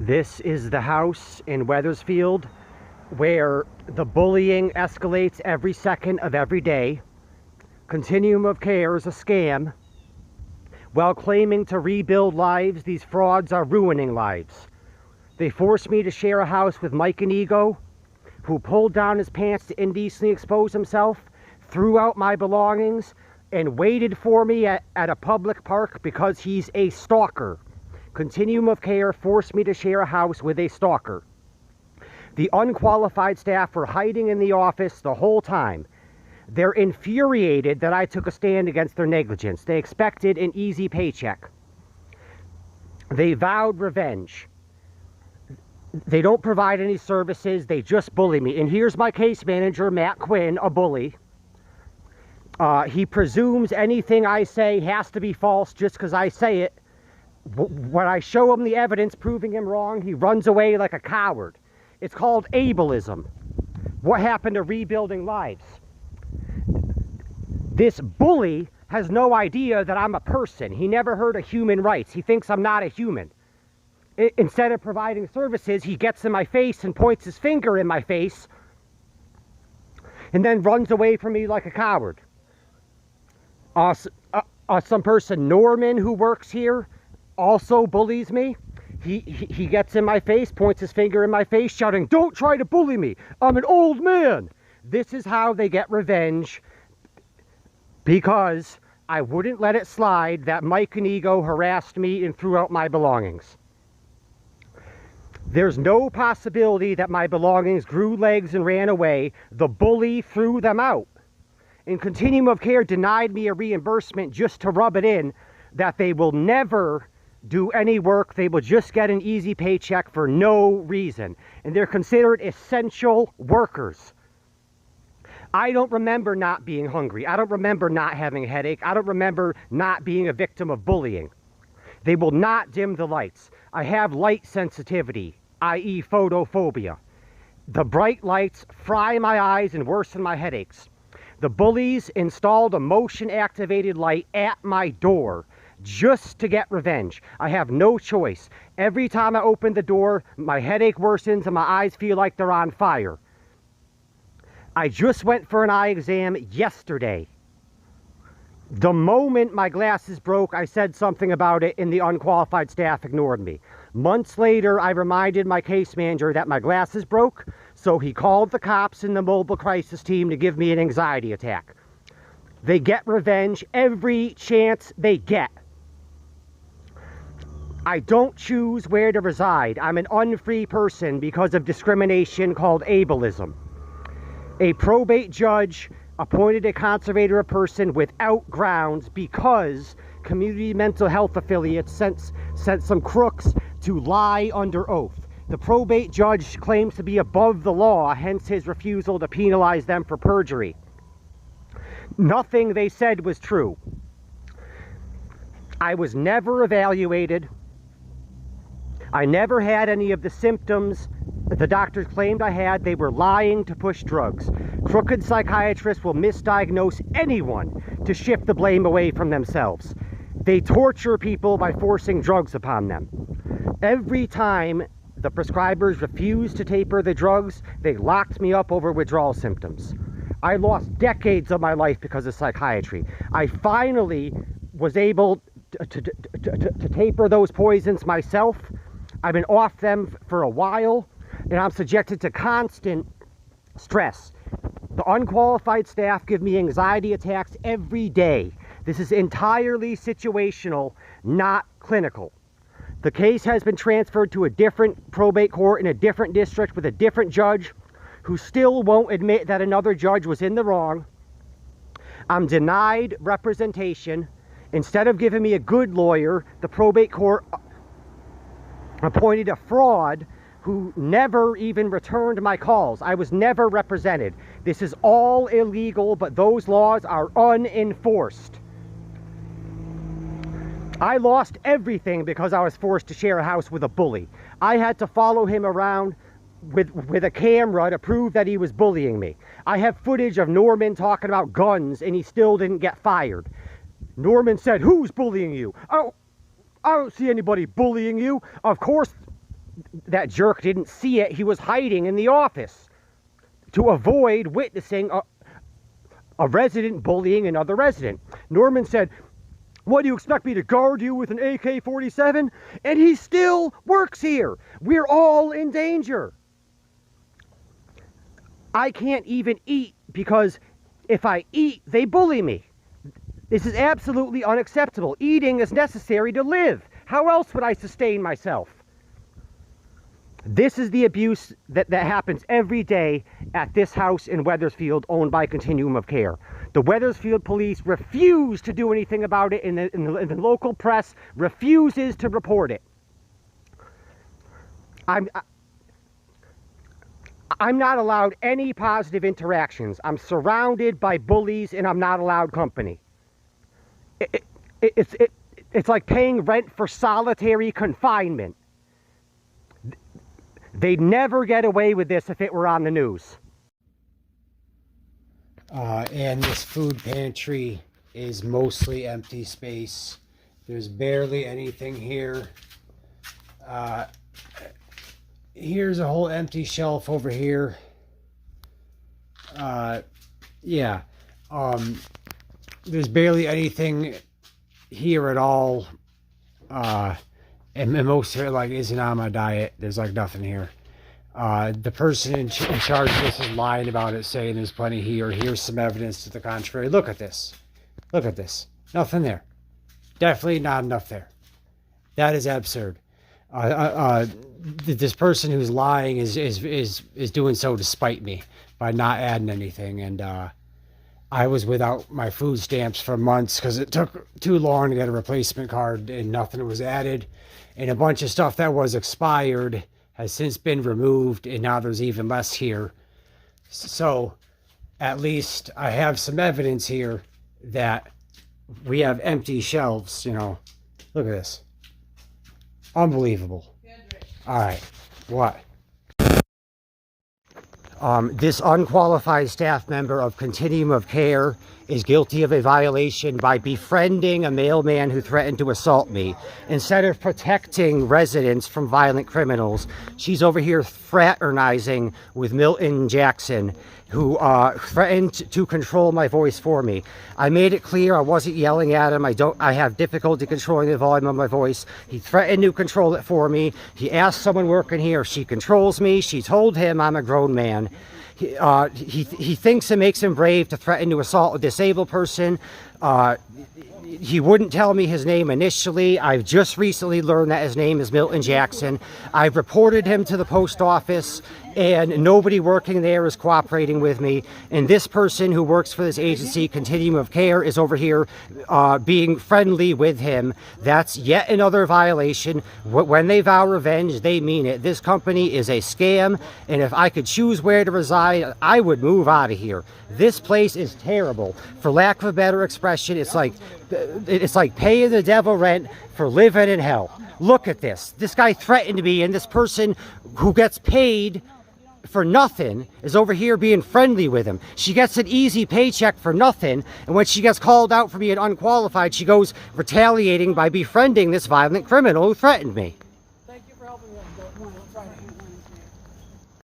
This is the house in Wethersfield where the bullying escalates every second of every day. Continuum of Care is a scam. While claiming to rebuild lives, these frauds are ruining lives. They forced me to share a house with Mike and Ego, who pulled down his pants to indecently expose himself, threw out my belongings, and waited for me at a public park because he's a stalker. Continuum of Care forced me to share a house with a stalker. The unqualified staff were hiding in the office the whole time. They're infuriated that I took a stand against their negligence. They expected an easy paycheck. They vowed revenge. They don't provide any services. They just bully me. And here's my case manager, Matt Quinn, a bully. He presumes anything I say has to be false just because I say it. When I show him the evidence proving him wrong, he runs away like a coward. It's called ableism. What happened to rebuilding lives? This bully has no idea that I'm a person. He never heard of human rights. He thinks I'm not a human. Instead of providing services, he gets in my face and points his finger in my face and then runs away from me like a coward. Some person, Norman, who works here, also bullies me. He gets in my face, points his finger in my face, shouting, "Don't try to bully me. I'm an old man." This is how they get revenge, because I wouldn't let it slide that Mike and Ego harassed me and threw out my belongings. There's no possibility that my belongings grew legs and ran away. The bully threw them out. And Continuum of Care denied me a reimbursement just to rub it in that they will never do any work. They will just get an easy paycheck for no reason. And they're considered essential workers. I don't remember not being hungry. I don't remember not having a headache. I don't remember not being a victim of bullying. They will not dim the lights. I have light sensitivity, i.e. photophobia. The bright lights fry my eyes and worsen my headaches. The bullies installed a motion-activated light at my door just to get revenge. I have no choice. Every time I open the door, my headache worsens and my eyes feel like they're on fire. I just went for an eye exam yesterday. The moment my glasses broke, I said something about it and the unqualified staff ignored me. Months later, I reminded my case manager that my glasses broke, so he called the cops and the mobile crisis team to give me an anxiety attack. They get revenge every chance they get. I don't choose where to reside. I'm an unfree person because of discrimination called ableism. A probate judge appointed a conservator of person without grounds because community mental health affiliates sent some crooks to lie under oath. The probate judge claims to be above the law, hence his refusal to penalize them for perjury. Nothing they said was true. I was never evaluated. I never had any of the symptoms the doctors claimed I had. They were lying to push drugs. Crooked psychiatrists will misdiagnose anyone to shift the blame away from themselves. They torture people by forcing drugs upon them. Every time the prescribers refused to taper the drugs, they locked me up over withdrawal symptoms. I lost decades of my life because of psychiatry. I finally was able to taper those poisons myself. I've been off them for a while, and I'm subjected to constant stress. The unqualified staff give me anxiety attacks every day. This is entirely situational, not clinical. The case has been transferred to a different probate court in a different district with a different judge who still won't admit that another judge was in the wrong. I'm denied representation. Instead of giving me a good lawyer, the probate court appointed a fraud who never even returned my calls. I was never represented. This is all illegal, but those laws are unenforced. I lost everything because I was forced to share a house with a bully. I had to follow him around with a camera to prove that he was bullying me. I have footage of Norman talking about guns and he still didn't get fired. Norman said, "Who's bullying you?" "Oh, I don't see anybody bullying you." Of course that jerk didn't see it. He was hiding in the office to avoid witnessing a resident bullying another resident. Norman said, "What, do you expect me to guard you with an AK-47? And he still works here. We're all in danger. I can't even eat because if I eat, they bully me. This is absolutely unacceptable. Eating is necessary to live. How else would I sustain myself?" This is the abuse that happens every day at this house in Wethersfield owned by Continuum of Care. The Wethersfield police refuse to do anything about it, and the local press refuses to report it. I'm not allowed any positive interactions. I'm surrounded by bullies and I'm not allowed company. It's like paying rent for solitary confinement. They'd never get away with this if it were on the news. And this food pantry is mostly empty space. There's barely anything here. Here's a whole empty shelf over here. Yeah. There's barely anything here at all. And most of it like isn't on my diet. There's like nothing here. The person in charge of this is lying about it, saying there's plenty here. Here's some evidence to the contrary. Look at this. Look at this. Nothing there. Definitely not enough there. That is absurd. This person who's lying is doing so to spite me by not adding anything. And I was without my food stamps for months because it took too long to get a replacement card and nothing was added. And a bunch of stuff that was expired has since been removed, and now there's even less here. So at least I have some evidence here that we have empty shelves, you know. Look at this. Unbelievable. All right, what? This unqualified staff member of Continuum of Care is guilty of a violation by befriending a mailman who threatened to assault me. Instead of protecting residents from violent criminals, she's over here fraternizing with Milton Jackson, who threatened to control my voice for me. I made it clear I wasn't yelling at him. I have difficulty controlling the volume of my voice. He threatened to control it for me. He asked someone working here if she controls me. She told him I'm a grown man. He thinks it makes him brave to threaten to assault a disabled person. He wouldn't tell me his name initially. I've just recently learned that his name is Milton Jackson. I've reported him to the post office, and nobody working there is cooperating with me. And this person who works for this agency, Continuum of Care, is over here being friendly with him. That's yet another violation. When they vow revenge, they mean it. This company is a scam, and if I could choose where to reside, I would move out of here. This place is terrible. For lack of a better expression, it's like paying the devil rent for living in hell. Look at this. This guy threatened me, and this person who gets paid for nothing is over here being friendly with him. She gets an easy paycheck for nothing, and when she gets called out for being unqualified, she goes retaliating by befriending this violent criminal who threatened me.